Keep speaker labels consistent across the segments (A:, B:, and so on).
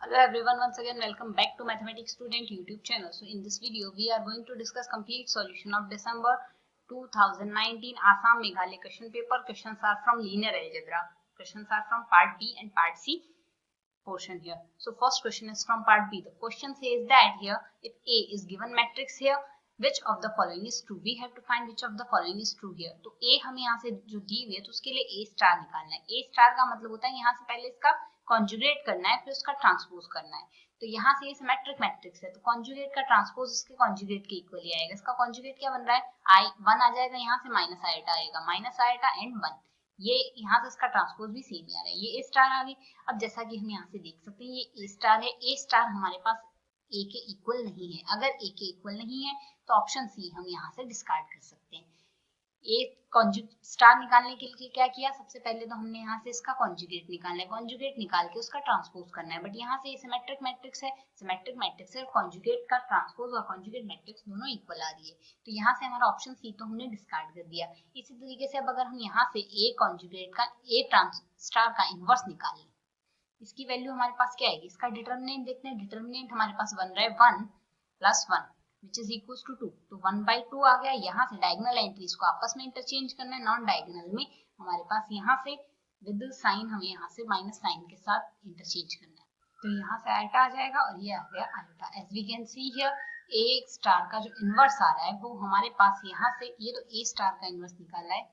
A: Hello everyone, once again welcome back to Mathematics Student YouTube channel. So in this video we are going to discuss complete solution of December 2019 Assam Meghalaya question paper. Questions are from linear algebra. Questions are from part B and part C portion here. So first question is from part B. The question says that here if A is given matrix here, which of the following is true? We have to find which of the following is true here. तो A हमें यहाँ से जो दी हुई है तो उसके लिए A स्टार निकालना है. A स्टार का मतलब होता है यहाँ से पहले इसका कॉन्जुगेट करना है फिर उसका ट्रांसपोज करना है. तो यहाँ से ये सिमेट्रिक मैट्रिक्स है तो कॉन्जुगेट का ट्रांसपोज इसके कॉन्जुगेट के इक्वली आएगा. इसका कॉन्जुगेट क्या बन रहा है? आई 1 आ जाएगा, यहाँ से माइनस आयोटा आएगा, माइनस आयोटा एंड 1. ये यहाँ से इसका ट्रांसपोज भी सेम ही आ रहा है. ये ए स्टार आ गई. अब जैसा कि हम यहाँ से देख सकते हैं ये ए स्टार है. ए स्टार हमारे पास ए के इक्वल नहीं है. अगर ए के इक्वल नहीं है तो ऑप्शन सी हम यहाँ से डिस्कार्ड कर सकते हैं. ए कॉन्जुगेट स्टार निकालने के लिए क्या किया? सबसे पहले तो हमने यहाँ से इसका कॉन्जुगेट निकालना है. कॉन्जुगेट निकाल के उसका ट्रांसपोज करना है. बट यहाँ से ये सिमेट्रिक मैट्रिक्स है. सिमेट्रिक मैट्रिक्स है कॉन्जुगेट का ट्रांसपोज और कॉन्जुगेट मैट्रिक्स दोनों इक्वल आ रही है. तो यहाँ से हमारा ऑप्शन सी तो हमने डिस्कार्ड कर दिया. इसी तरीके से अब अगर हम यहाँ से ए कॉन्जुगेट का ए स्टार का इनवर्स निकाल लें, इसकी वैल्यू हमारे पास क्या आएगी? इसका डिटर्मिनेंट देखते हैं. डिटर्मिनेंट हमारे पास बन रहा है 1 plus 1 which is equals to 2. तो 1/2 आ गया. यहाँ से डायगोनल एंट्रीज को आपस में इंटरचेंज करना है. नॉन डायगोनल में हमारे पास यहाँ से विद साइन हमें यहाँ से माइनस साइन के साथ इंटरचेंज करना है. तो यहाँ से आयोटा आ जाएगा और ये आ गया iota. As we can see here A star का जो इनवर्स आ रहा है वो हमारे पास यहाँ से ये तो ए स्टार का इनवर्स निकाला है.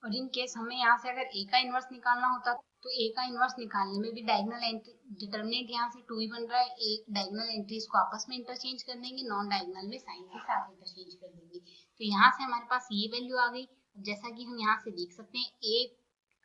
A: और इन केस हमें यहाँ से अगर ए का इनवर्स निकालना होता तो ए का इनवर्स निकालने में भी डायगोनल एंट्री डिटर्मिनेंट यहाँ से 2 ही बन रहा है. एक डायगोनल एंट्रीज को आपस में इंटरचेंज कर देंगे, नॉन डायगोनल में साइन के साथ इंटरचेंज कर देंगे. तो यहाँ से हमारे पास ये वैल्यू आ गई. जैसा कि हम यहाँ से देख सकते हैं ए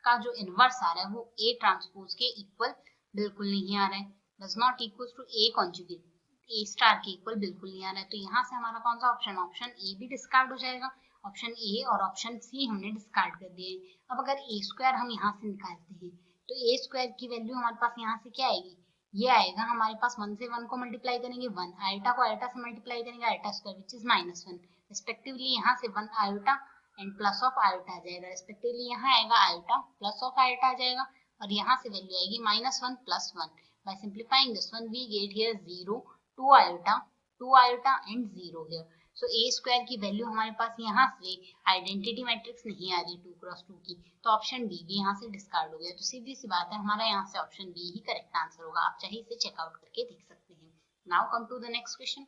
A: का जो इनवर्स आ रहा है वो ए ट्रांसपोज के इक्वल बिल्कुल नहीं आ रहा है. Does not equal to A conjugate A star के इक्वल बिल्कुल नहीं आ रहा है. तो यहाँ से हमारा कौन सा ऑप्शन? ऑप्शन ए भी डिस्कार्ड हो जाएगा. ऑप्शन ए और ऑप्शन सी हमने डिस्कार्ड कर दिए. अब अगर ए स्क्वायर हम यहाँ से निकालते हैं तो ए स्क्वायर की वैल्यू हमारे पास यहाँ से क्या आएगी? ये आएगा हमारे पास 1 से 1 को मल्टीप्लाई करेंगे 1, आयोटा को आयोटा से मल्टीप्लाई करेंगे iota square which is -1. Respectively यहाँ से 1 iota and plus of iota आ जाएगा. रिस्पेक्टिवली यहाँ आएगा आयोटा प्लस ऑफ आयोटा आ जाएगा और यहाँ से वैल्यू आएगी -1 plus 1. By simplifying this one we get here 0, 2 iota and 0 here. So A square की वैल्यू हमारे पास यहाँ से आइडेंटिटी मैट्रिक्स नहीं आ रही 2x2 की. तो ऑप्शन बी भी यहाँ से डिस्कार्ड हो गया. तो सीधी सी बात है हमारा यहाँ से ऑप्शन बी ही करेक्ट आंसर होगा. आप चाहे इसे चेकआउट करके देख सकते हैं. Now come to the next question.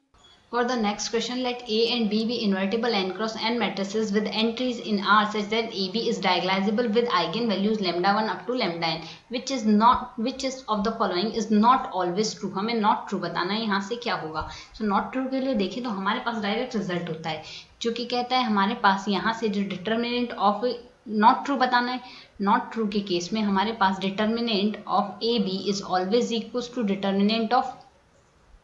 A: For the next question, let A and B be invertible n cross n matrices with entries in R such that AB is diagonalizable with eigenvalues lambda 1 up to lambda n. Which is of the following is not always true. हमें not true बताना है. यहाँ से क्या होगा? So not true के लिए देखें तो हमारे पास डायरेक्ट रिजल्ट होता है जो कि कहता है हमारे पास यहाँ से जो डिटर्मिनेंट ऑफ नॉट ट्रू बताना है. नॉट ट्रू के केस में हमारे पास determinant of A B is always equal to determinant of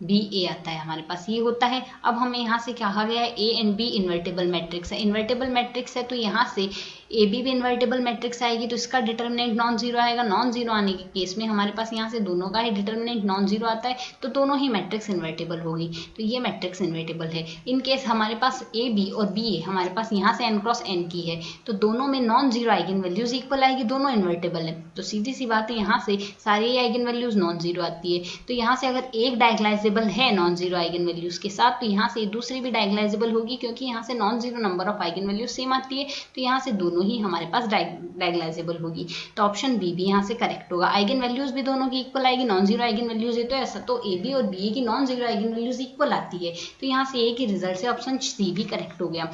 A: B A आता है. हमारे पास ये होता है. अब हमें यहाँ से क्या कहा गया है? A and B invertible matrix है. इन्वर्टेबल मैट्रिक्स है तो यहाँ से ए बी भी इन्वर्टेबल मैट्रिक्स आएगी तो इसका डिटर्मिनेंट नॉन जीरो आएगा. नॉन जीरो आने के केस में हमारे पास यहाँ से दोनों का ही डिटर्मिनेंट नॉन जीरो आता है तो दोनों ही मैट्रिक्स इन्वर्टेबल होगी. तो ये मैट्रिक्स इन्वर्टेबल है. इन केस हमारे पास ए बी और बी ए हमारे पास यहाँ से n क्रॉस n की है तो दोनों में non zero eigen values equal आएगी. दोनों इन्वर्टेबल है तो सीधी सी बात है यहाँ से सारी आइगन वैल्यूज नॉन जीरो आती है. तो यहाँ से अगर एक डायगोनलाइजेबल है नॉन जीरो आइगन वैल्यूज के साथ तो यहाँ से दूसरी भी डायगोनलाइजेबल होगी क्योंकि यहाँ से non zero number of eigen values same आती है. तो यहाँ से दोनों ही हमारे पास डायगोनलाइजेबल होगी. तो ऑप्शन बी भी यहाँ से करेक्ट होगा. आइगन वैल्यूज भी दोनों की इक्वल आएगी. नॉन जीरो आइगन वैल्यूज है तो ऐसा तो ए बी और बी ए की non zero eigen values equal आती है. तो यहाँ से ए के रिजल्ट से ऑप्शन सी भी करेक्ट हो गया.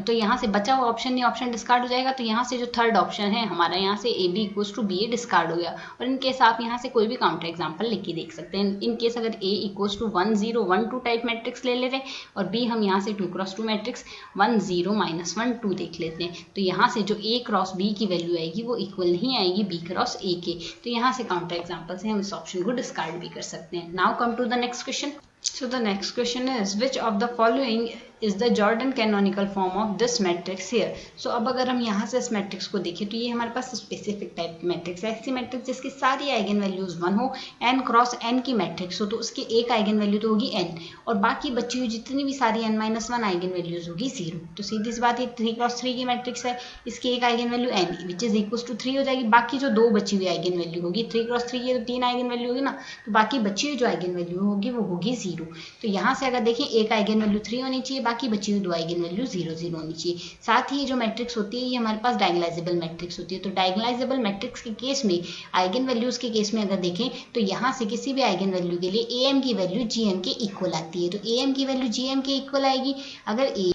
A: तो यहाँ से बचा हुआ ऑप्शन नहीं, ऑप्शन डिस्कार्ड हो जाएगा. तो यहाँ से जो थर्ड ऑप्शन है हमारा यहाँ से A B equals to B A discard हो गया. और इन केस आप यहाँ से कोई भी काउंटर एग्जांपल लिख के देख सकते हैं. इन केस अगर ए इक्वल्स टू 1 0 1 2 टाइप मैट्रिक्स ले लेते हैं और बी हम यहाँ से 2x2 मैट्रिक्स 1 0 -1 2 देख लेते हैं तो यहाँ से जो ए क्रॉस बी की वैल्यू आएगी वो इक्वल नहीं आएगी बी क्रॉस ए के. तो यहाँ से काउंटर एग्जाम्पल से हम इस ऑप्शन को डिस्कार्ड भी कर सकते हैं. Now come to the next question. So the next question is which of the following is the Jordan canonical form of this matrix here. So अब अगर हम यहाँ से इस मैट्रिक्स को देखें तो ये हमारे पास स्पेसिफिक टाइप मैट्रिक्स है, ऐसी मैट्रिक्स जिसकी सारी आइगन वैल्यूज 1 हो, n क्रॉस n की मैट्रिक्स हो तो उसकी एक आइगन वैल्यू तो होगी n और बाकी बची हुई जितनी भी सारी n-1 आइगन वैल्यूज होगी 0। तो सीधी सी बात है 3 क्रॉस 3 की मैट्रिक्स है, इसकी एक eigen value n which is equal to 3 हो जाएगी। बाकी जो दो बची हुई आइगन वैल्यू होगी 3 क्रॉस 3 की तो 3 आइगन वैल्यू होगी ना, तो बाकी बची हुई जो आइगन वैल्यू होगी वो होगी 0। तो यहाँ से अगर देखें एक आइगन वैल्यू 3 होनी चाहिए, बाकी बची हुई दो आइगन वैल्यू 0 0 होनी चाहिए। साथ ही जो मैट्रिक्स होती है ये हमारे पास डायगोनलाइजेबल मैट्रिक्स होती है। तो डायगोनलाइजेबल मैट्रिक्स के केस में आइगन वैल्यूज के केस में अगर देखें तो यहाँ से किसी भी आइगन वैल्यू के लिए am की वैल्यू gm के इक्वल आती है। तो am की वैल्यू gm के इक्वल आएगी अगर a,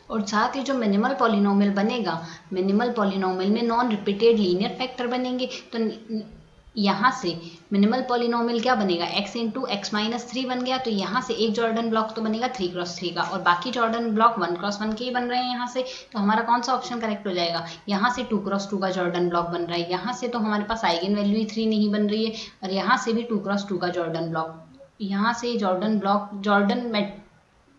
A: और साथ ही जो मिनिमल पॉलिनोमियल बनेगा, मिनिमल पॉलिनोमियल में नॉन रिपीटेड लीनियर फैक्टर बनेंगे। तो यहाँ से मिनिमल पॉलिनोमियल क्या बनेगा, x इंटू एक्स माइनस 3 बन गया। तो यहाँ से एक जॉर्डन ब्लॉक तो बनेगा 3 क्रॉस 3 का और बाकी जॉर्डन ब्लॉक 1 क्रॉस 1 के ही बन रहे हैं यहाँ से। तो हमारा कौन सा ऑप्शन करेक्ट हो जाएगा, यहाँ से 2 क्रॉस 2 का जॉर्डन ब्लॉक बन रहा है, यहाँ से तो हमारे पास आइगन वैल्यू ही 3 नहीं बन रही है और यहाँ से भी 2 क्रॉस 2 का जॉर्डन ब्लॉक, यहाँ से Jordan block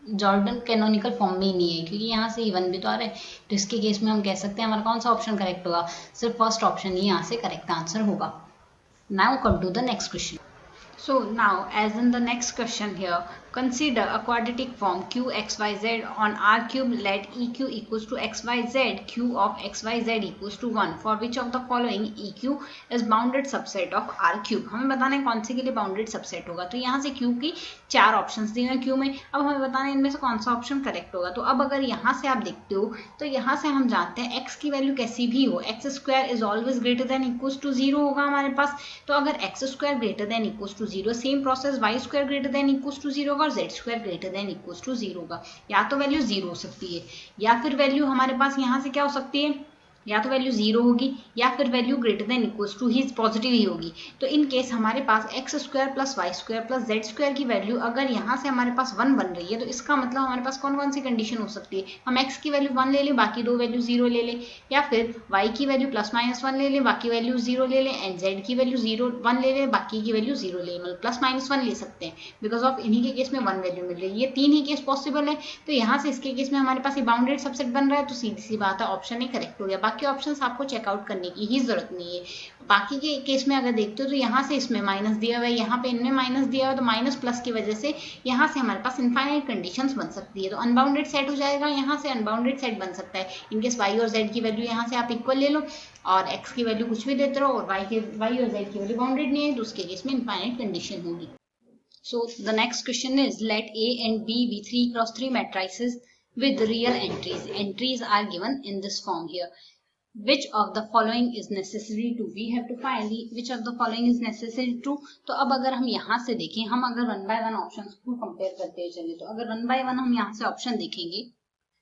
A: Jordan canonical form में ही नहीं है क्योंकि यहाँ से इवन भी तो आ रहा है। तो इसके केस में हम कह सकते हैं हमारा कौन सा ऑप्शन करेक्ट होगा, सिर्फ फर्स्ट ऑप्शन ही यहाँ से करेक्ट आंसर होगा। Now come to the next question. So now as in the next question here, consider a quadratic form qxyz on r cube let eq equals to xyz q of xyz equals to 1 for which of the following eq is bounded subset of r cube। हमें बताना है कौन से के लिए bounded subset होगा। तो यहाँ से q की 4 ऑप्शंस दिए हैं q में, अब हमें बताना है इनमें से कौन सा ऑप्शन करेक्ट होगा। तो अब अगर यहाँ से आप देखते हो तो यहाँ से हम जानते हैं x की वैल्यू कैसी भी हो X square is always greater than equals to 0 होगा हमारे पास। तो अगर X square greater than equals to 0, same process Y square greater than equals to 0 होगा और Z square greater than equals to 0 होगा। या तो वैल्यू 0 हो सकती है या फिर वैल्यू हमारे पास यहाँ से क्या हो सकती है, या तो वैल्यू 0 होगी या फिर value greater than equals to ही पॉजिटिव ही होगी। तो इन केस हमारे पास X square plus Y square plus Z square की वैल्यू अगर यहाँ से हमारे पास 1 बन रही है तो इसका मतलब हमारे पास कौन कौन सी कंडीशन हो सकती है, हम एक्स की वैल्यू 1 ले लें बाकी दो वैल्यू 0 ले लें, या फिर वाई की वैल्यू प्लस माइनस 1 ले लें बाकी वैल्यू 0 ले लें, एंड जेड की वैल्यू 0 1 ले लें बाकी की वैल्यू 0 ले, मतलब प्लस माइनस 1 ले सकते हैं बिकॉज ऑफ इन्हीं के केस में 1 वैल्यू मिल रही है। ये 3 ही केस पॉसिबल है। तो यहाँ से इसके केस में हमारे पास ये बाउंडेड सबसेट बन रहा है तो सीधी सी बात है ऑप्शन ही करेक्ट हो गया। बाकी ऑप्शन आपको चेकआउट करने की ही जरूरत नहीं है। बाकी के केस में अगर देखते हो तो यहाँ से इसमें माइनस दिया हुआ है, यहाँ पे इनमें माइनस दिया हुआ है, तो माइनस प्लस की वजह से यहाँ से हमारे पास इनफाइनाइट कंडीशंस बन सकती है। तो अनबाउंडेड सेट हो जाएगा, यहाँ से अनबाउंडेड सेट बन सकता है इनकेस वाई और जेड की वैल्यू यहाँ से आप इक्वल ले लो और एक्स की वैल्यू कुछ भी देते रहो और वाई और जेड की वैल्यू बाउंडेड नहीं है तो उसके केस में इनफाइनाइट कंडीशन होगी। So the next question is let A and B be 3 cross 3 matrices with real entries. Entries are given in this form here. Which of the following is necessary to, we have to find which of the following is necessary to। तो अब अगर हम यहाँ से देखें, हम अगर 1 by 1 option को कंपेयर करते हैं चलिए, तो अगर 1 by 1 हम यहाँ से ऑप्शन देखेंगे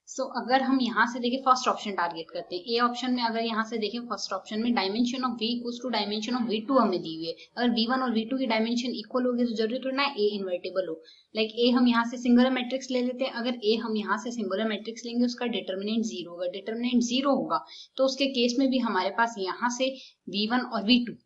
A: अगर हम यहाँ से देखें फर्स्ट ऑप्शन टारगेट करते हैं, ए ऑप्शन में अगर यहाँ से देखें फर्स्ट ऑप्शन में dimension of V equals to dimension of V2 हमें दी हुई है। अगर V1 और V2 की डायमेंशन इक्वल होगी तो जरूरी थोड़ा ना ए इन्वर्टेबल हो। लाइक ए हम यहाँ से सिंगुलर मैट्रिक्स ले लेते हैं, अगर ए हम यहाँ से सिंगुलर मैट्रिक्स लेंगे उसका डिटर्मिनेंट 0 होगा, डिटर्मिनेंट 0 होगा तो उसके केस में भी हमारे पास यहाँ से V1 और V2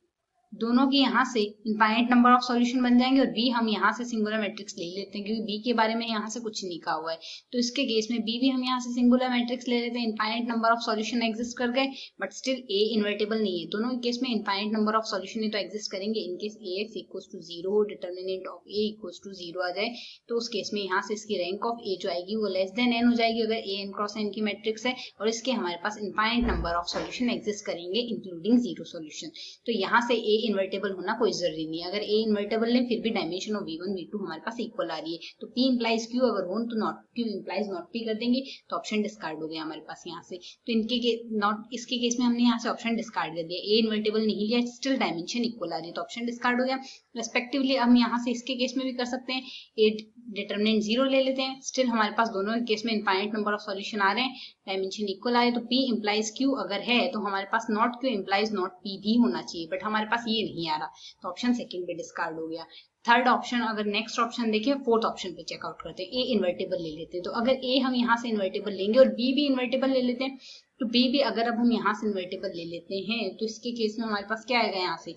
A: दोनों की यहाँ से इनफाइनाइट नंबर ऑफ सॉल्यूशन बन जाएंगे और बी हम यहाँ से सिंगुलर मैट्रिक्स ले लेते हैं क्योंकि बी के बारे में यहाँ से कुछ नहीं कहा हुआ है। तो इसके केस में बी भी हम यहाँ से सिंगुलर मैट्रिक्स ले लेते हैं, infinite number of solution exist कर गए बट स्टिल ए इन्वर्टेबल नहीं है। दोनों केस में इनफाइनाइट नंबर ऑफ सॉल्यूशन तो एग्जिस्ट करेंगे। In case A X equals to 0 determinant of A equals to 0 आ जाए तो उस केस में यहाँ से इसकी रैंक ऑफ ए जो आएगी वो लेस देन एन हो जाएगी अगर ए एन क्रॉस एन की मैट्रिक्स है और इसके हमारे पास infinite number of solution exist करेंगे इंक्लूडिंग 0 सॉल्यूशन। तो यहाँ से ए इन्वर्टेबल होना कोई जरूरी नहीं है, अगर ए इन्वर्टेबल है फिर भी डायमेंशन ऑफ V1 V2 हमारे पास इक्वल आ रही है तो P इंप्लाइज Q अगर हो तो not Q implies not P कर देंगे तो ऑप्शन डिस्कार्ड हो गया हमारे पास यहाँ से। तो इनके नॉट इसके केस में हमने यहाँ से ऑप्शन डिस्कार्ड कर दिया, ए इन्वर्टेबल नहीं लिया स्टिल डायमेंशन इक्वल आ रही है तो ऑप्शन डिस्कार्ड हो गया। रेस्पेक्टिवली हम यहाँ से इसके केस में भी कर सकते हैं, ए डिटर्मिनेंट 0 ले लेते हैं, स्टिल हमारे पास दोनों के केस में इनफाइनाइट नंबर ऑफ सॉल्यूशन आ रहे हैं, डायमेंशन इक्वल आ रहे तो P इंप्लाइज Q अगर है तो हमारे पास not Q implies not P भी होना चाहिए बट हमारे पास ये नहीं आ रहा तो ऑप्शन सेकंड पे डिस्कार्ड हो गया। थर्ड ऑप्शन अगर नेक्स्ट ऑप्शन देखें फोर्थ ऑप्शन पे चेकआउट करते हैं, ए इन्वर्टेबल ले लेते हैं तो अगर ए हम यहाँ से इन्वर्टेबल लेंगे और बी भी इन्वर्टेबल ले लेते हैं तो बी भी अगर अब हम यहाँ से इन्वर्टेबल ले लेते हैं तो इसके केस में हमारे पास क्या आएगा यहाँ से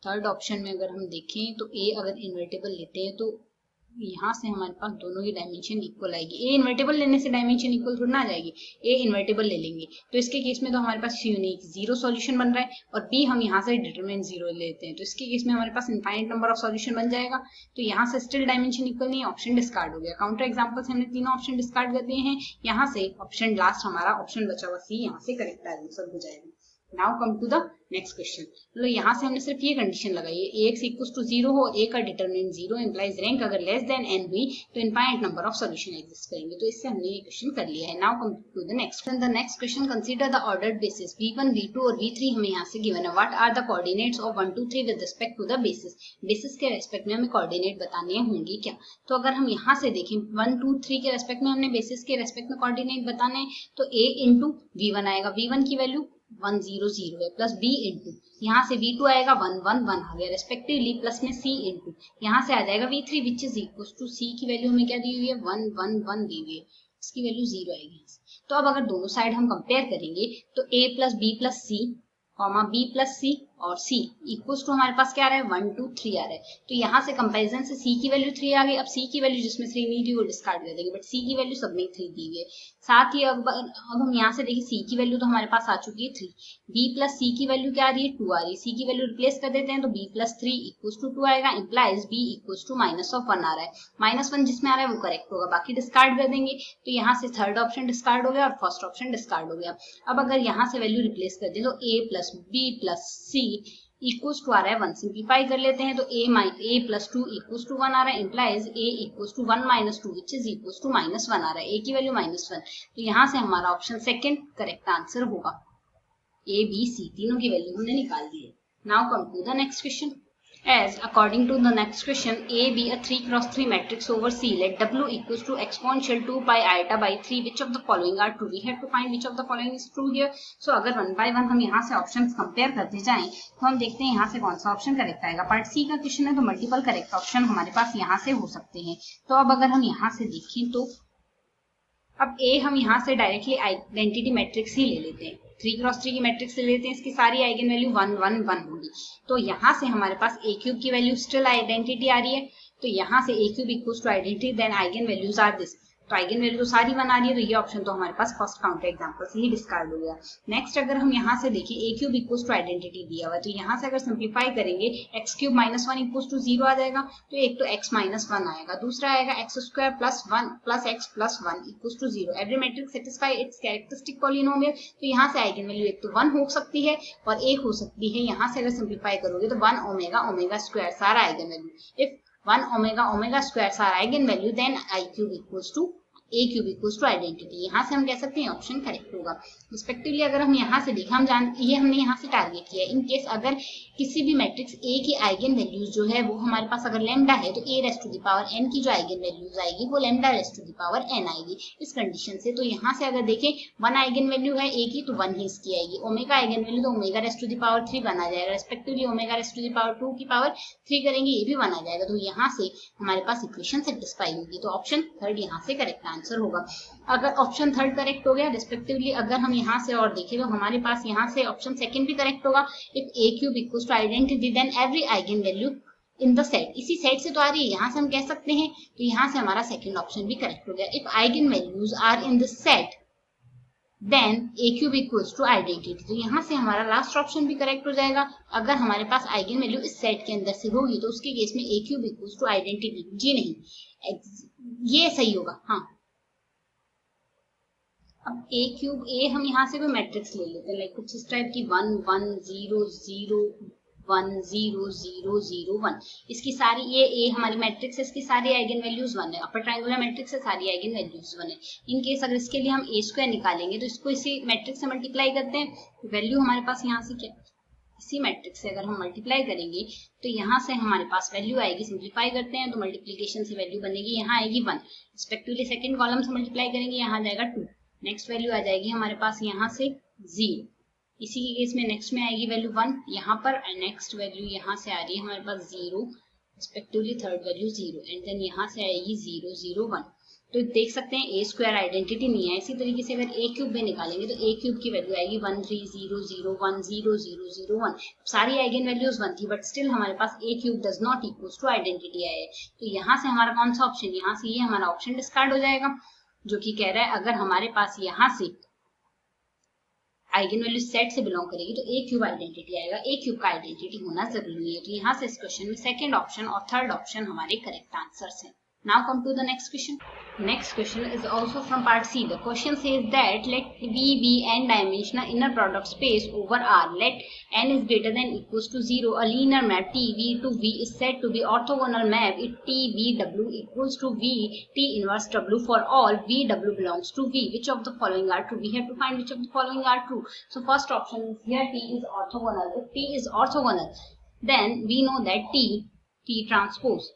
A: थर्ड ऑप्शन में अगर हम देखें तो ए अगर इन्वर्टेबल लेते हैं तो यहाँ से हमारे पास दोनों की डायमेंशन इक्वल आएगी। ए इन्वर्टेबल लेने से डायमेंशन इक्वल थोड़ी ना आ जाएगी, ए इन्वर्टेबल ले लेंगे तो इसके केस में तो हमारे पास यूनिक जीरो सॉल्यूशन बन रहा है, और बी हम यहाँ से डिटरमिनेंट जीरो लेते हैं तो इसके केस में हमारे पास इनफाइनाइट नंबर ऑफ सॉल्यूशन बन जाएगा। तो यहाँ से स्टिल डायमेंशन इक्वल नहीं है, ऑप्शन डिस्कार्ड हो गया। काउंटर एग्जाम्पल से हमने तीनों ऑप्शन डिस्कार्ड कर दिए हैं। यहाँ से ऑप्शन लास्ट हमारा ऑप्शन बचा हुआ सी यहाँ से करेक्ट आंसर हो जाएगा। Now come to the next question. मतलब यहाँ से हमने सिर्फ ये कंडीशन लगाई है, ax इक्वल्स टू 0 हो, a का डिटरमिनेंट 0 इंप्लाइज रैंक अगर लेस देन n हुई तो infinite number of solution exist करेंगे। तो इससे हमने ये क्वेश्चन कर लिया है। Now come to the next question. Consider the ordered basis v1 v2 और v3 हमें यहाँ से गिवन है। What are the coordinates of 1 2 3 with respect to the basis. Basis के रेस्पेक्ट में हमें कोऑर्डिनेट बताने होंगे क्या। तो अगर हम यहाँ से देखें 1 2 3 के रेस्पेक्ट में हमने बेसिस के रेस्पेक्ट में कोऑर्डिनेट बताने हैं तो a इंटू v1 आएगा, v1 की वैल्यू 1 0 0 है, प्लस b इंटू यहाँ से v2 आएगा 1 1 1 आ गया रेस्पेक्टिवली, प्लस में c इंटू यहाँ से आ जाएगा v3 which is equal to c की वैल्यू हमें क्या दी हुई है 1 1 1 दी हुई है, इसकी वैल्यू 0 आएगी। तो अब अगर दोनों साइड हम कंपेयर करेंगे तो a plus b plus c comma b plus c और c इक्वल्स टू हमारे पास क्या आ रहा है 1 2 3 आ रहा है। तो यहाँ से कंपैरिजन से c की वैल्यू 3 आ गई। अब c की वैल्यू जिसमें 3 नहीं थी वो डिस्कार्ड कर देंगे, बट c की वैल्यू सब में 3 दी हुई है। साथ ही अब हम यहाँ से देखिए c की वैल्यू तो हमारे पास आ चुकी है 3, b प्लस c की वैल्यू क्या आ रही है 2 आ रही है। c की वैल्यू रिप्लेस कर देते हैं तो b प्लस 3 इक्वल्स टू 2 आएगा, implies b equals to minus of 1 आ रहा है। माइनस 1 जिसमें आ रहा है वो करेक्ट होगा, बाकी डिस्कार्ड कर देंगे। तो यहाँ से थर्ड ऑप्शन डिस्कार्ड हो गया और फर्स्ट ऑप्शन डिस्कार्ड हो गया। अब अगर यहाँ से वैल्यू रिप्लेस कर दें तो a plus b plus c equals to आ रहा है 1, सिंप्लीफाई कर लेते हैं तो a प्लस 2 इक्वल्स टू 1 आ रहा है, implies a equals to 1 minus 2 which is equals to minus 1 आ रहा है, a की वैल्यू माइनस 1। तो यहाँ से हमारा ऑप्शन सेकंड करेक्ट आंसर होगा। a b c तीनों की वैल्यू हमने निकाल दी है। Now come to the next question. As according to the next question, A be a 3 cross 3 matrix over C, let W equals to exponential 2 pi iota by 3. Which of the following are true? We have to find which of the following is true here. So अगर 1 by 1 हम यहाँ से options compare करते जाएं तो हम देखते हैं यहाँ से कौन सा ऑप्शन करेक्ट आएगा। पार्ट सी का क्वेश्चन है तो मल्टीपल करेक्ट ऑप्शन हमारे पास यहाँ से हो सकते हैं। तो अब अगर हम यहाँ से देखें तो अब A हम यहाँ से डायरेक्टली आइडेंटिटी मैट्रिक्स ही ले लेते हैं, 3 क्रॉस 3 की मैट्रिक्स ले लेते हैं, इसकी सारी आइगन वैल्यू 1 1 1 होगी। तो यहाँ से हमारे पास a क्यूब की वैल्यू स्टिल आइडेंटिटी आ रही है, तो यहाँ से a cube equals to identity then eigen values are this. तो आइगन वैल्यू तो सारी बना रही है, तो ये ऑप्शन तो हमारे पास फर्स्ट काउंटर एग्जांपल से ही डिस्कार्ड हो गया। नेक्स्ट अगर हम यहाँ से देखें a cube equals to identity दिया हुआ है, तो यहाँ से अगर सिंप्लीफाई करेंगे x cube minus 1 equals to 0 आ जाएगा। तो एक तो x माइनस 1 आएगा, दूसरा आएगा x square plus 1 plus x plus 1 equals to 0। Every matrix satisfy its characteristic polynomial. तो यहाँ से आइगन वैल्यू एक तो 1 हो सकती है और एक हो सकती है, यहाँ से अगर सिंप्लीफाई करोगे तो 1 ओमेगा ओमेगा स्क्वायर सारा eigen value. If 1 omega omega square सारा eigen value then I cube equals to a cube equals to identity. यहाँ से हम कह सकते हैं ऑप्शन करेक्ट होगा। रिस्पेक्टिवली अगर हम यहाँ से देखें, हम ये हमने यहाँ से टारगेट किया है इन केस अगर किसी भी मैट्रिक्स a की आइगन वैल्यूज जो है वो हमारे पास अगर लैम्डा है तो a raise to the power n की जो आइगन वैल्यूज आएगी वो lambda raise to the power n आएगी इस कंडीशन से। तो यहाँ से अगर देखें 1 आइगन वैल्यू है a की तो 1 ही इसकी आएगी, ओमेगा आइगन वैल्यू तो omega raise to the power 3 बना जाएगा, respectively omega raise to the power 2 की पावर 3 करेंगे ये भी बना जाएगा। तो यहाँ से हमारे पास इक्वेशन सेटिस्फाई होगी, तो ऑप्शन थर्ड यहाँ से करेक्ट आंसर होगा। अगर ऑप्शन थर्ड करेक्ट हो गया, रिस्पेक्टिवली अगर हम यहाँ से और देखें तो हमारे पास यहाँ से ऑप्शन सेकंड भी करेक्ट होगा। If a cube equals to identity then every eigenvalue in the set, इसी सेट से तो आ रही है, यहाँ से हम कह सकते हैं, तो यहाँ से हमारा सेकंड ऑप्शन भी करेक्ट हो गया। If eigen values are in the set then a cube equals to identity, तो यहाँ से हमारा लास्ट ऑप्शन भी करेक्ट हो जाएगा। अगर हमारे पास आइगन वैल्यू इस सेट के अंदर से होगी तो उसके केस में a cube equals to identity, जी नहीं ये सही होगा। हाँ, अब a क्यूब a हम यहाँ से कोई मैट्रिक्स ले लेते हैं लाइक कुछ इस टाइप की 1 1 0 0 1 0 0 0 1, इसकी सारी ये a हमारी मैट्रिक्स है, इसकी सारी आइगन वैल्यूज 1 है, अपर ट्रायंगुलर मैट्रिक्स है, सारी आइगन वैल्यूज 1 है। इन केस अगर इसके लिए हम a स्क्वायर निकालेंगे तो इसको इसी मैट्रिक्स से मल्टीप्लाई करते हैं, वैल्यू हमारे पास यहाँ से क्या इसी मैट्रिक्स से अगर हम मल्टीप्लाई करेंगे तो यहाँ से हमारे पास वैल्यू आएगी, सिंप्लीफाई करते हैं तो मल्टीप्लीकेशन से वैल्यू बनेगी, यहाँ आएगी 1, रिस्पेक्टिवली सेकंड कॉलम से मल्टीप्लाई करेंगे यहाँ आ जाएगा 2, नेक्स्ट वैल्यू आ जाएगी हमारे पास यहाँ से 0, इसी के केस में नेक्स्ट में आएगी वैल्यू 1 यहाँ पर, नेक्स्ट वैल्यू यहाँ से आ रही है हमारे पास 0, respectively third value 0 and then यहाँ से आएगी 0 0 1। तो देख सकते हैं ए स्क्वायर आइडेंटिटी नहीं है। इसी तरीके से अगर ए क्यूब भी निकालेंगे तो ए क्यूब की वैल्यू आएगी 1300100001। सारी आइगन वैल्यूज 1 थी बट स्टिल हमारे पास A cube does not equals to identity आया है। तो यहाँ से हमारा कौन सा ऑप्शन, यहाँ से ये हमारा ऑप्शन डिस्कार्ड हो जाएगा, जो कि कह रहा है अगर हमारे पास यहाँ से आइगन वैल्यू सेट से बिलोंग करेगी तो ए क्यूब आइडेंटिटी आएगा। ए क्यूब का आइडेंटिटी होना जरूरी है। तो यहाँ से इस क्वेश्चन में सेकंड ऑप्शन और थर्ड ऑप्शन हमारे करेक्ट आंसर्स हैं। Now come to the next question. Next question is also from part C. The question says that let V be n-dimensional inner product space over R. Let n is greater than equals to 0. A linear map T V to V is said to be orthogonal map if T V W equals to V T inverse W for all V W belongs to V. Which of the following are true? We have to find which of the following are true. So first option is here T is orthogonal. If T is orthogonal, then we know that T transpose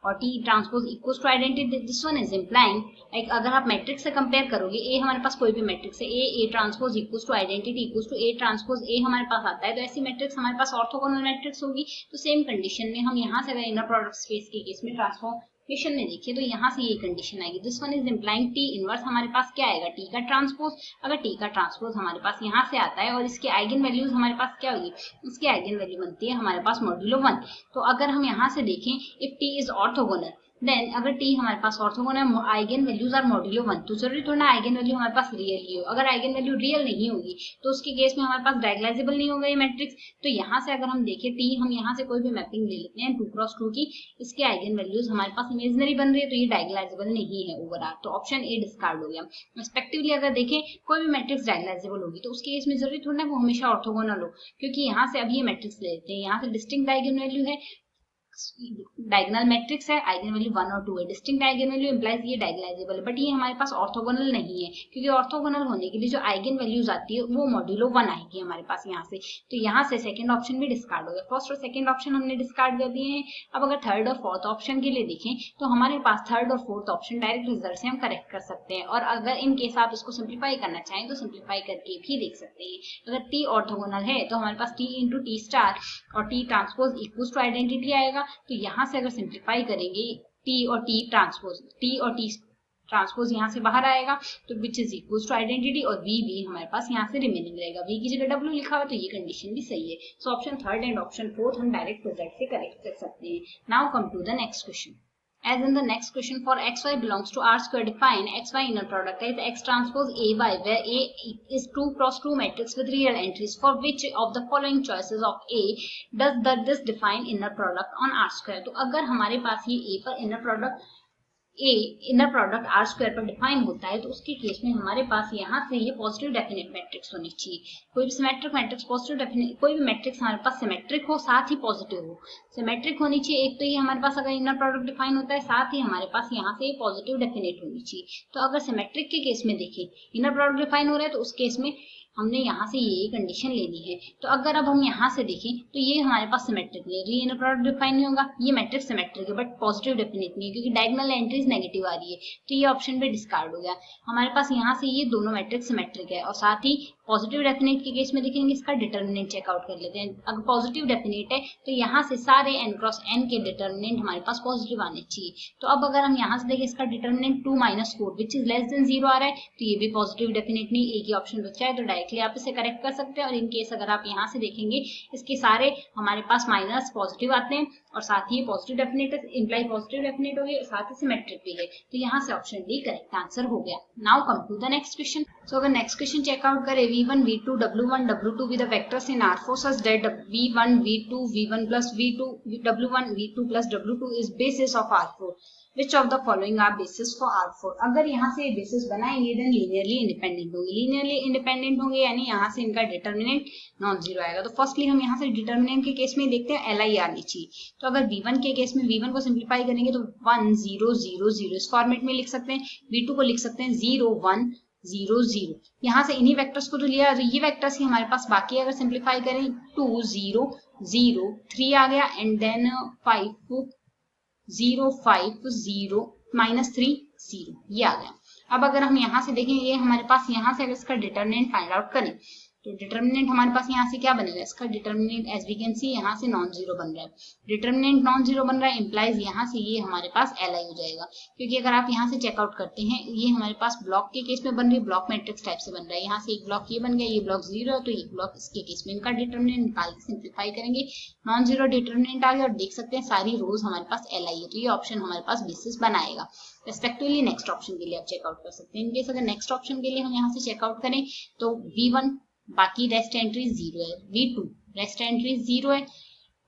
A: और T transpose equals to identity. This one is implying like अगर आप matrix से compare करोगे, ए हमारे पास कोई भी matrix है, A transpose equals to identity equals to A transpose A हमारे पास आता है, तो ऐसी मैट्रिक्स हमारे पास ऑर्थोगोनल मैट्रिक्स होगी। तो सेम कंडीशन में हम यहाँ से अगर इनर प्रोडक्ट स्पेस के केस में ट्रांसफॉर्मेशन में देखिए तो यहाँ से ये कंडीशन आएगी। This one is implying T inverse हमारे पास क्या आएगा, टी का ट्रांसपोज। अगर टी का ट्रांसपोज हमारे पास यहाँ से आता है और इसके आइगन वैल्यूज हमारे पास क्या होगी, इसकी आइगन वैल्यू बनती है हमारे पास मॉड्यूलो 1। तो अगर हम यहाँ से देखें if T is orthogonal, then अगर टी हमारे पास orthogonal eigen values are modulo 1, तो जरूरी थोड़ा ना आइगन वैल्यू हमारे पास रियल ही हो। अगर आइगन वैल्यू रियल नहीं होगी तो उसके केस में हमारे पास डायगोनलाइजेबल नहीं होगा ये मैट्रिक्स। तो यहाँ से अगर हम देखें टी, हम यहाँ से कोई भी मैपिंग ले लेते हैं 2x2 की, इसके आइगन वैल्यूज हमारे पास इमेजिनरी बन रही है, तो ये डायगोनलाइजेबल नहीं है ओवर आर। तो ऑप्शन ए डिस्कार्ड हो गया। रिस्पेक्टिवली अगर देखें कोई भी मैट्रिक्स डायगोनलाइजेबल होगी तो उसके केस में जरूरी थोड़ा ना वो हमेशा ऑर्थोगोनल हो, क्योंकि यहाँ से अब ये मैट्रिक्स ले लेते हैं, यहाँ से डिस्टिंक्ट आइगन वैल्यू है, डायगोनल मैट्रिक्स है, आइगन वैल्यू 1 और 2 है, डिस्टिंक्ट आइगन वैल्यू इंप्लाइज ये डायगोनलाइजेबल है, बट ये हमारे पास ऑर्थोगोनल नहीं है, क्योंकि ऑर्थोगोनल होने के लिए जो आइगन वैल्यूज आती है वो मॉड्यूलो 1 आएगी हमारे पास यहाँ से। तो यहाँ से सेकंड ऑप्शन भी डिस्कार्ड हो गया। फर्स्ट और सेकंड ऑप्शन हमने डिस्कार्ड कर दिए हैं। अब अगर थर्ड और फोर्थ ऑप्शन के लिए देखें तो हमारे पास थर्ड और फोर्थ ऑप्शन डायरेक्ट रिजल्ट से हम करेक्ट कर सकते हैं, और अगर इन केस आप इसको सिंप्लीफाई करना चाहें तो सिंप्लीफाई करके भी देख सकते हैं। अगर टी ऑर्थोगोनल है तो हमारे पास टी इंटू टी स्टार और T transpose equals to identity आएगा। तो यहाँ से सिंप्लीफाई करेंगे टी और टी ट्रांसपोज यहाँ से बाहर आएगा, तो which is equals to identity, और वी भी हमारे पास यहाँ से रिमेनिंग रहेगा। वी की जगह डब्ल्यू लिखा हुआ तो ये कंडीशन भी सही है। So option third and option fourth हम डायरेक्ट रिजल्ट से करेक्ट कर सकते हैं। Now come to the next question. As in the next question, for xy belongs to R square, define xy inner product as x transpose AY, where A is 2x2 matrix with real entries. For which of the following choices of A does this define inner product on R square? तो अगर हमारे पास ये A पर inner product R square पर define होता है तो उसके केस में हमारे पास यहाँ से ये पॉजिटिव डेफिनेट मैट्रिक्स होनी चाहिए। कोई भी सिमेट्रिक मैट्रिक्स पॉजिटिव डेफिनेट, कोई भी मैट्रिक्स हमारे पास सिमेट्रिक हो साथ ही पॉजिटिव हो, सिमेट्रिक होनी चाहिए। एक तो ये हमारे पास अगर इनर प्रोडक्ट डिफाइन होता है, साथ ही हमारे पास यहाँ से ये पॉजिटिव डेफिनेट होनी चाहिए। तो अगर सिमेट्रिक के केस में देखें इनर प्रोडक्ट डिफाइन हो रहा है तो उस केस में हमने यहाँ से ये कंडीशन लेनी है। तो अगर अब हम यहाँ से देखें तो ये हमारे पास सिमेट्रिक है, ये इनर प्रोडक्ट डिफाइन नहीं होगा, ये मैट्रिक्स सिमेट्रिक है बट पॉजिटिव डेफिनेट नहीं है क्योंकि डायगोनल एंट्रीज नेगेटिव आ रही है, तो ये ऑप्शन पे डिस्कार्ड हो गया। हमारे पास यहाँ से ये दोनों मैट्रिक्स सिमेट्रिक है, और साथ ही पॉजिटिव डेफिनेट के केस में देखेंगे इसका डिटर्मिनेंट चेकआउट कर लेते हैं। अगर पॉजिटिव डेफिनेट है तो यहाँ से सारे n क्रॉस n के डिटर्मिनेंट हमारे पास पॉजिटिव आने चाहिए। तो अब अगर हम यहाँ से देखें इसका determinant 2 - 4 which is less than 0 आ रहा है, तो ये भी पॉजिटिव डेफिनेट नहीं, एक ही ऑप्शन बचा है, तो डायरेक्टली आप इसे करेक्ट कर सकते हैं। और इन केस अगर आप यहाँ से देखेंगे इसके सारे हमारे पास माइनस पॉजिटिव आते हैं, और साथ ही positive definite imply positive definite हो गया, और साथ ही सिमेट्रिक भी है, तो यहाँ से ऑप्शन डी करेक्ट आंसर हो गया। Now come to the next question. So अगर नेक्स्ट क्वेश्चन चेकआउट करें v1 v2 w1 w2 with the vectors in R4 such that v1 v2 v1 plus v2 w1 v2 plus w2 is basis of R4. Which of the following are basis for R4? अगर यहाँ से basis बनाएंगे then linearly independent होंगे। Linearly independent होंगे यानी यहाँ से इनका डिटर्मिनेंट नॉन जीरो आएगा। तो फर्स्टली हम यहाँ से डिटर्मिनेंट के केस में देखते हैं LI आनी चाहिए। तो अगर V1 के केस में V1 को सिंप्लीफाई करेंगे तो 1 0 0 0 इस फॉर्मेट में लिख सकते हैं। V2 को लिख सकते हैं 0 1 0 0। यहाँ से इन्हीं वेक्टर्स को तो लिया, तो ये वेक्टर्स ही हमारे पास बाकी अगर सिंप्लीफाई करें 2 0 0 3 आ गया, एंड देन 5 0 5 0 -3 0 ये आ गया। अब अगर हम यहाँ से देखें ये हमारे पास यहाँ से अगर इसका डिटर्मिनेंट फाइंड आउट करें तो डिटर्मिनेंट हमारे पास यहाँ से क्या बनेगा, इसका determinant as we can see यहाँ से नॉन जीरो बन रहा है। डिटर्मिनेंट नॉन जीरो बन रहा है इंप्लाइज यहाँ से ये हमारे पास LI हो जाएगा, क्योंकि अगर आप यहाँ से चेकआउट करते हैं ये हमारे पास ब्लॉक के केस में बन रही है, ब्लॉक मैट्रिक्स टाइप से बन रहा है। यहाँ से एक ब्लॉक ये बन गया, ये ब्लॉक जीरो है, तो एक ब्लॉक इसके केस में इनका डिटर्मिनेंट निकाल के सिंप्लीफाई करेंगे, नॉन जीरो डिटर्मिनेंट आ गया और देख सकते हैं सारी रोज हमारे पास LI है, तो ये ऑप्शन हमारे पास बेसिस बनाएगा। रेस्पेक्टिवली नेक्स्ट ऑप्शन के लिए आप चेकआउट कर सकते हैं। इनकेस अगर नेक्स्ट ऑप्शन के लिए हम यहाँ से चेकआउट करें तो V1 बाकी रेस्ट एंट्री 0 है, V2 रेस्ट एंट्री 0 है,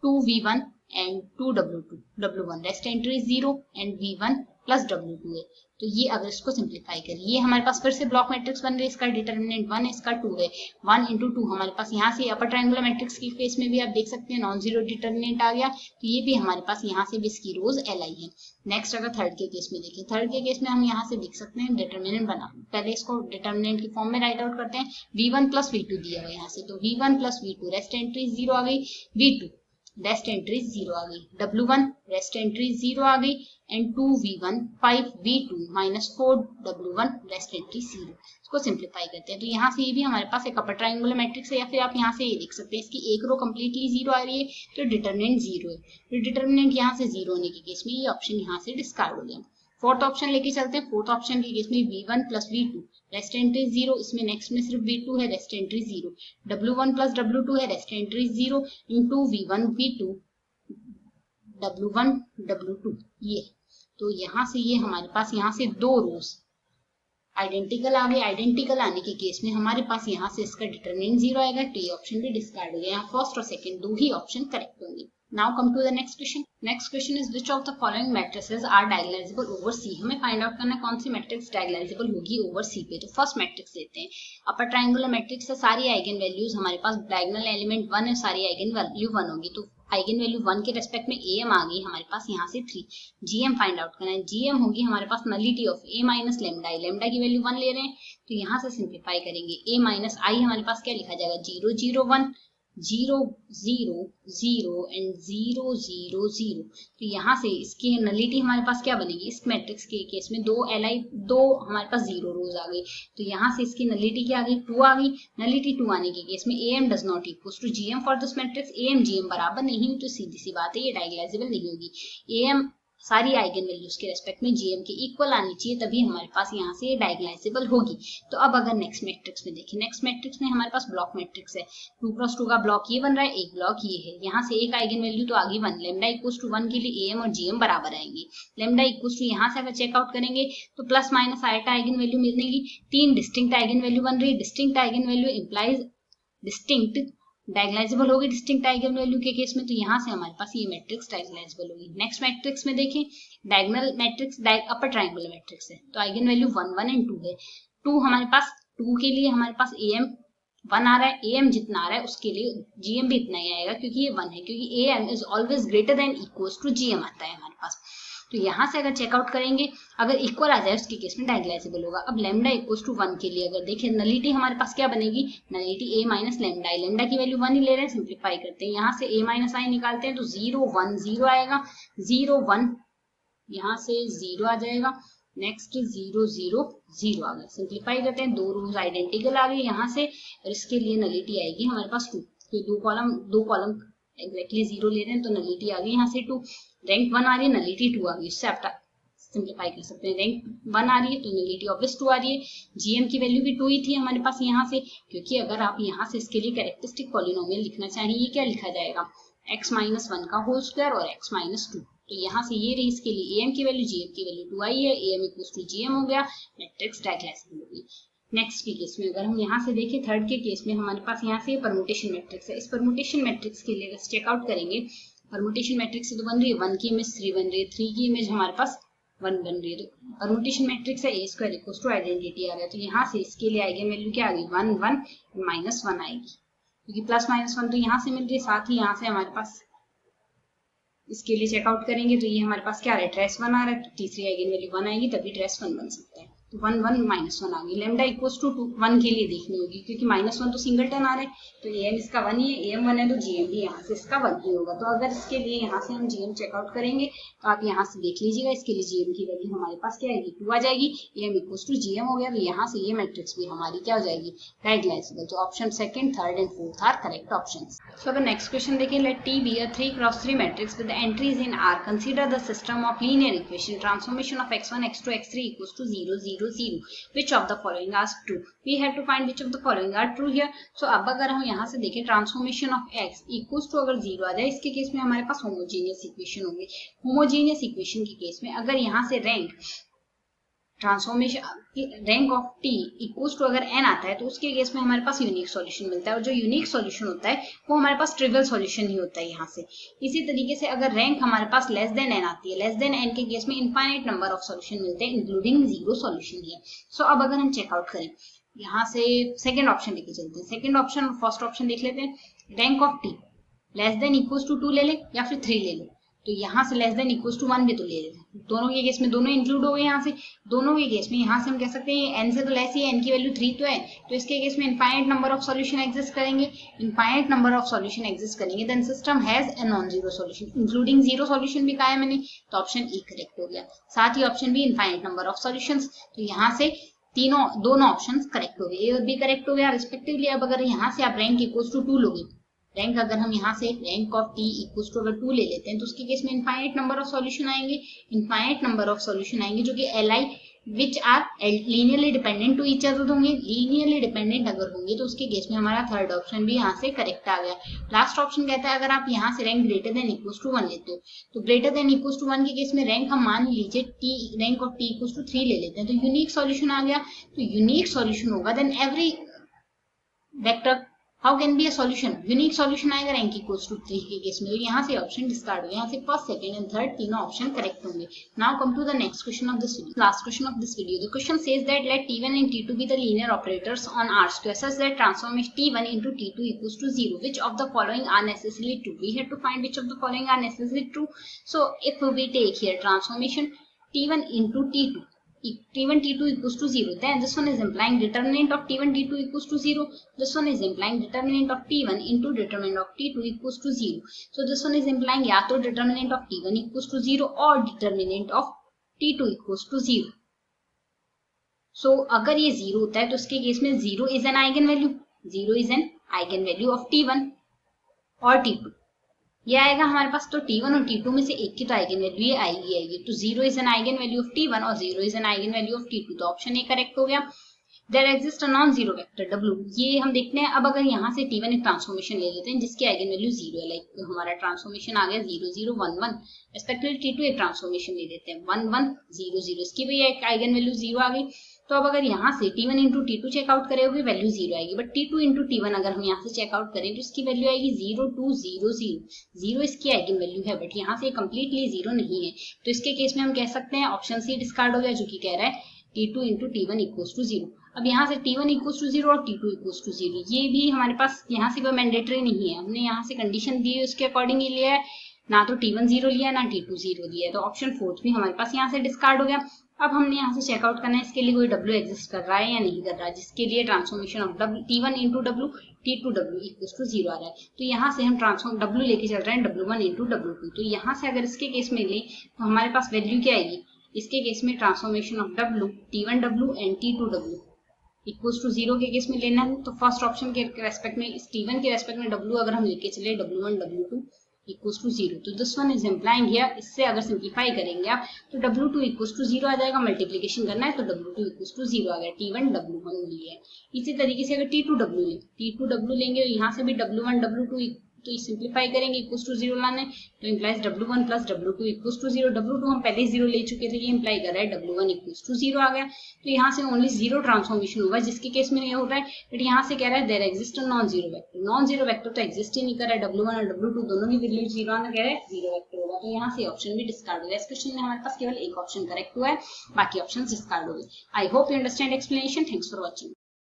A: 2V1 and 2W1 rest entry 0 and V1 plus W2 है। तो ये अगर इसको सिंप्लीफाई करें, ये हमारे पास फिर से ब्लॉक मैट्रिक्स बन रही है, इसका डिटर्मिनेंट 1 है, इसका 2 है, 1 इंटू 2 हमारे पास यहाँ से अपर ट्रायंगुलर मैट्रिक्स के केस में भी आप देख सकते हैं नॉन जीरो डिटर्मिनेंट आ गया, तो ये भी हमारे पास यहाँ से भी इसकी रोज LI है। नेक्स्ट अगर थर्ड के केस में देखें, थर्ड के केस में हम यहाँ से देख सकते हैं डिटर्मिनेंट बना, पहले इसको डिटर्मिनेंट की फॉर्म में राइट आउट करते हैं। V1 प्लस V2 दिया हुआ यहाँ से, तो V1 plus V2 rest entry 0 आ गई, V2 रेस्ट एंट्री 0 आ गई, W1 रेस्ट एंट्री 0 आ गई and 2V1 5V2 minus 4W1 rest entry 0। इसको सिंप्लीफाई करते हैं तो यहाँ से ये भी हमारे पास एक अपर ट्रायंगुलर मैट्रिक्स है, या फिर आप यहाँ से ये देख सकते हैं इसकी एक रो कंप्लीटली 0 आ रही है, तो डिटर्मिनेंट 0 है। तो डिटर्मिनेंट यहाँ से 0 होने के केस में ये ऑप्शन यहाँ से डिस्कार्ड हो गया। फोर्थ ऑप्शन लेके चलते हैं। फोर्थ ऑप्शन के केस में V1 plus V2 rest entry 0, इसमें नेक्स्ट में सिर्फ V2 है, rest entry 0, W1 plus W2 है, rest entry 0 into V1 V2 W1 W2 ये। तो यहाँ से ये हमारे पास यहाँ से दो रोज आइडेंटिकल आ गए। आइडेंटिकल आने के केस में हमारे पास यहाँ से इसका डिटर्मिनेंट 0 आएगा, तो ये ऑप्शन भी डिस्कार्ड हो गया। यहाँ फर्स्ट और सेकंड दो ही ऑप्शन करेक्ट होंगे। Now come to the next question. Next question is which of the following matrices are diagonalizable over C? हमें फाइंड आउट करना है कौन सी मैट्रिक्स डायगोनलाइजेबल होगी ओवर C पे। तो फर्स्ट मैट्रिक्स लेते हैं, अपर ट्रायंगुलर मैट्रिक्स है, सारी आइगन वैल्यूज हमारे पास डायगोनल एलिमेंट 1 है, सारी आइगन वैल्यू 1 होगी, तो आइगन वैल्यू 1 के रेस्पेक्ट में AM आ गई हमारे पास यहाँ से 3। GM फाइंड आउट करना है, GM होगी हमारे पास nullity of A minus lambda, lambda की वैल्यू 1 ले रहे हैं, तो यहाँ से सिंप्लीफाई करेंगे, A माइनस I हमारे पास क्या लिखा जाएगा 0 0 1 0 0 0 एंड 0 0 0। तो यहाँ से इसकी नलिटी हमारे पास क्या बनेगी, इस मैट्रिक्स के केस में 2 LI 2 हमारे पास 0 रोज आ गई, तो यहाँ से इसकी नलिटी क्या आ गई 2 आ गई। नलिटी 2 आने के केस में AM does not equals to GM for this matrix, AM GM बराबर नहीं हुई, तो सीधी सी बात है ये डायगोनलाइजेबल नहीं होगी। AM सारी आइगन वैल्यूज के रेस्पेक्ट में GM के इक्वल आनी चाहिए, तभी हमारे पास यहाँ से डायगोनलाइजेबल होगी। तो अब अगर नेक्स्ट मैट्रिक्स में देखें, नेक्स्ट मैट्रिक्स में हमारे पास ब्लॉक मैट्रिक्स है, 2 क्रॉस 2 का ब्लॉक ये बन रहा है, एक ब्लॉक ये है, यहाँ से एक आइगन वैल्यू तो आ गई 1, लेमडा इक्वल्स टू 1 के लिए AM और GM बराबर आएंगे। लेमडा इक्वल्स टू यहाँ से अगर चेकआउट करेंगे तो plus minus eta eigenvalue मिलेगी, 3 डिस्टिंक्ट आइगन वैल्यू बन रही है। Distinct eigenvalue implies distinct diagonalizable होगी डिस्टिंक्ट आइगन वैल्यू के केस में, तो यहाँ से हमारे पास ये मैट्रिक्स डायगोनलाइजेबल होगी। नेक्स्ट मैट्रिक्स में देखें, diagonal matrix upper triangular matrix है, तो आइगन वैल्यू 1 1 एंड 2 है। 2 हमारे पास 2 के लिए हमारे पास AM 1 आ रहा है, AM जितना आ रहा है उसके लिए GM भी इतना ही आएगा, क्योंकि ये 1 है, क्योंकि AM is always greater than equals to GM आता है हमारे पास। तो यहाँ से अगर चेकआउट करेंगे, अगर इक्वल आ जाए उसके केस में डायगोनलाइजेबल होगा। अब लेमडा इक्वल्स टू 1 के लिए अगर देखें, नलिटी हमारे पास क्या बनेगी, nullity A minus lambda, lambda की वैल्यू 1 ही ले रहे हैं, सिंप्लीफाई करते हैं, यहाँ से A माइनस I निकालते हैं तो 0 1 0 आएगा, 0 1 यहाँ से 0 आ जाएगा, नेक्स्ट 0 0 0 आ गया। सिंप्लीफाई करते हैं, दो रोज आइडेंटिकल आ गई यहाँ से, और इसके लिए नलिटी आएगी हमारे पास 2, तो दो कॉलम एग्जैक्टली 0 ले रहे हैं, तो नलिटी आ गई यहाँ से 2, रैंक 1 आ रही है, नलिटी 2 आ गई, इससे आप सिंप्लीफाई कर सकते हैं। रैंक 1 आ रही है तो नलिटी ऑब्वियस 2 आ रही है। GM की वैल्यू भी 2 ही थी हमारे पास यहाँ से, क्योंकि अगर आप यहाँ से इसके लिए कैरेक्टरिस्टिक पॉलिनोमियल लिखना चाहिए, क्या लिखा जाएगा x माइनस 1 का होल स्क्वायर और x माइनस 2, तो यहाँ से ये रही इसके लिए AM की वैल्यू, GM की वैल्यू 2 आई है, AM इक्वल्स टू GM हो गया, मैट्रिक्स डायगोनलाइजेबल होगी। नेक्स्ट के केस में अगर हम यहाँ से देखें, थर्ड के केस में हमारे पास यहाँ से परमुटेशन मैट्रिक्स है। इस परमुटेशन मैट्रिक्स के लिए चेकआउट करेंगे, परमुटेशन मैट्रिक्स से तो बन रही है 1 की इमेज 3 बन रही है, 3 की इमेज हमारे पास 1 बन रही है, तो परमुटेशन मैट्रिक्स है A square equals to identity आ रहा है, तो यहाँ से इसके लिए आइगन वैल्यू क्या आ गई 1 1 माइनस 1 आएगी, क्योंकि प्लस माइनस 1 तो यहाँ से मिल रही है, साथ ही यहाँ से हमारे पास इसके लिए चेकआउट करेंगे तो ये हमारे पास क्या आ रहा है ट्रेस 1 आ रहा है, तो तीसरी आइगन वैल्यू 1 आएगी, तभी ट्रेस 1 बन सकता है। तो 1 1 -1 आ गई। लेमडा इक्वल्स टू 1 के लिए देखनी होगी क्योंकि -1 तो सिंगलटन आ रहा है, तो एम इसका 1 ही है, एम 1 है तो जीएम भी यहाँ से इसका 1 ही होगा। तो अगर इसके लिए यहाँ से हम जीएम चेकआउट करेंगे तो आप यहाँ से देख लीजिएगा, इसके लिए जीएम की वैल्यू हमारे पास क्या आएगी, 2 आ जाएगी। एम इक्वल्स टू जीएम हो गया, तो यहाँ से ये मैट्रिक्स भी हमारी क्या हो जाएगी, डायगोनलाइजेबल। तो option second, third and fourth are correct options. So अगर नेक्स्ट क्वेश्चन देखें, let T be a 3x3 matrix with entries in R, consider the system of linear equation transformation of x1 x2 x3 equals to 0 0 0, which of the following are true? We have to find which of the following are true here. So अब अगर हम यहाँ से देखें transformation of x equals to अगर 0 आ जाए, इसके केस में हमारे पास होमोजेनियस इक्वेशन होगी। होमोजेनियस इक्वेशन के केस में अगर यहाँ से rank transformation rank of T equals to अगर n आता है तो उसके केस में हमारे पास यूनिक सॉल्यूशन मिलता है, और जो यूनिक सॉल्यूशन होता है वो हमारे पास ट्रिवियल सॉल्यूशन ही होता है यहाँ से। इसी तरीके से अगर रैंक हमारे पास लेस देन n आती है, लेस देन n के केस में इनफाइनाइट नंबर ऑफ सॉल्यूशन मिलते हैं इंक्लूडिंग 0 सॉल्यूशन हियर। सो अब अगर हम चेकआउट करें, यहाँ से सेकेंड ऑप्शन लेके चलते हैं। सेकेंड ऑप्शन और फर्स्ट ऑप्शन देख लेते हैं। Rank of T less than equals to 2 ले ले या फिर 3 ले ले, तो यहाँ से लेस देन इक्वल्स टू 1 भी तो ले लेते हैं। दोनों के केस में दोनों इंक्लूड हो गए। यहाँ से दोनों के केस में यहाँ से हम कह सकते हैं n से तो लेस ही है, n की वैल्यू 3 तो है, तो इसके केस में infinite number of solution exist करेंगे। Infinite number of solution exist करेंगे then system has a non zero solution, including 0 solution भी कहा है मैंने, तो ऑप्शन ए करेक्ट हो गया। साथ ही option B infinite number of solutions, तो यहाँ से दोनों ऑप्शन करेक्ट हो गए, ए और बी करेक्ट हो गया रिस्पेक्टिवली। अब अगर यहाँ से आप रैंक इक्वल्स टू 2 लोगे, रैंक अगर हम यहाँ से rank of T equals to अगर 2 ले लेते हैं तो उसके केस में इनफाइनाइट नंबर ऑफ सॉल्यूशन आएंगे, इनफाइनाइट नंबर ऑफ सॉल्यूशन आएंगे जो कि Li which are linearly dependent to each other होंगे। लीनियरली डिपेंडेंट अगर होंगे तो उसके केस में हमारा थर्ड ऑप्शन भी यहाँ से करेक्ट आ गया। लास्ट ऑप्शन कहता है अगर आप यहाँ से rank greater than equals to 1 लेते हो, तो ग्रेटर देन इक्वल्स टू 1 के केस में रैंक हम मान लीजिए T rank of T equals to 3 ले लेते हैं, तो यूनिक सॉल्यूशन आ गया। तो यूनिक सॉल्यूशन होगा then every vector how can be a solution, unique solution आएगा रैंक इक्वल्स टू 3 के केस में। तो यहाँ से ऑप्शन डिस्कार्ड हो गया, यहाँ से फर्स्ट सेकंड एंड थर्ड तीनों ऑप्शन करेक्ट होंगे। Now come to the next question of this video, last question of this video. The question says that let T1 and T2 be the linear operators on R square such that transformation T1 into T2 equals to 0. Which of the following are necessarily true? We have to find which of the following are necessarily true. So if we take here transformation T1 into T2, T1 T2 equals to 0, then this one is implying determinant of T1 T2 equals to 0. This one is implying determinant of T1 into determinant of T2 equals to 0. So this one is implying या तो determinant of T1 equals to 0 और determinant of T2 equals to 0. So अगर ये 0 होता है तो इसके case में 0 is an eigen value, 0 is an eigen value of T1 और T2 ये आएगा हमारे पास। तो T1 और T2 में से एक की तो आइगन वैल्यू ये आएगी। तो 0 is an eigenvalue of T1 और 0 is an eigenvalue of T2, तो ऑप्शन ए करेक्ट हो गया। There exist a non zero vector W, ये हम देखते हैं। अब अगर यहाँ से T1 एक ट्रांसफॉर्मेशन ले लेते हैं जिसकी आइगन वैल्यू 0 है, लाइक हमारा ट्रांसफॉर्मेशन आ गया 0 0 1 1, रेस्पेक्टिवली T2 एक ट्रांसफॉर्मेशन ले लेते हैं 1 1 0 0, इसकी भी एक आइगन वैल्यू 0 आ गई। तो अब अगर यहाँ से T1 इंटू T2 चेकआउट करेंगे वैल्यू 0 आएगी, बट T2 इंटू T1 अगर हम यहाँ से चेकआउट करें तो इसकी वैल्यू आएगी 0 2 0 0, 0 इसकी आइगन वैल्यू है, बट यहाँ से कंप्लीटली 0 नहीं है। तो इसके केस में हम कह सकते हैं ऑप्शन सी डिस्कार्ड हो गया, जो कि कह रहा है T2 into T1 equals to 0। अब यहाँ से T1 इक्वल्स टू 0 और T2 इक्वल्स टू 0, ये भी हमारे पास यहाँ से कोई मैंडेटरी नहीं है, हमने यहाँ से कंडीशन दी है उसके अकॉर्डिंग ही लिया है, ना तो T1 0 लिया ना T2 0 लिया है, तो ऑप्शन फोर्थ भी हमारे पास यहाँ से डिस्कार्ड हो गया। अब हमने यहाँ से चेकआउट करना है इसके लिए कोई W एग्जिस्ट कर रहा है या नहीं कर रहा है, जिसके लिए transformation of T1 into W T2 W equals to 0 आ रहा है। तो यहाँ से हम ट्रांसफॉर्म W लेके चल रहे हैं W1 इंटू W2, तो यहाँ से अगर इसके केस में ले तो हमारे पास वैल्यू क्या आएगी, इसके केस में transformation of W T1 W and T2 W equals to 0 के केस में लेना है। तो फर्स्ट ऑप्शन के रेस्पेक्ट में इस T1 के रेस्पेक्ट में W अगर हम लेके चले W1 W2 इक्वल्स टू 0, तो this one is implying here, इससे अगर सिंप्लीफाई करेंगे आप तो W2 इक्वल्स टू 0 आ जाएगा, मल्टीप्लिकेशन करना है तो W2 इक्वल्स टू 0 आ गया, T1 W1 लिया है। इसी तरीके से अगर T2W लें, T2W लेंगे तो यहाँ से भी W1 W2 तो सिंप्लीफाई करेंगे इक्वल्स टू 0 लाना है, तो implies W1 plus W2 equals to 0, W2 हम पहले 0 ले चुके थे, ये इम्प्लाई कर रहा है W1 इक्वल्स टू 0 आ गया। तो यहाँ से ओनली 0 ट्रांसफॉर्मेशन होगा, जिसके केस में ये हो रहा है, बट यहाँ से कह रहा है there exist non zero vector, non zero vector तो एग्जिस्ट ही नहीं कर रहा है, W1 और W2 दोनों की वैल्यू 0 आना कह रहा है 0 वेक्टर होगा, तो यहाँ से ऑप्शन भी डिस्कार्ड हो गया। इस क्वेश्चन में हमारे पास केवल एक ऑप्शन करेक्ट हुआ है, बाकी ऑप्शन डिस्कार्ड हो गए। I hope you understand explanation, thanks for watching.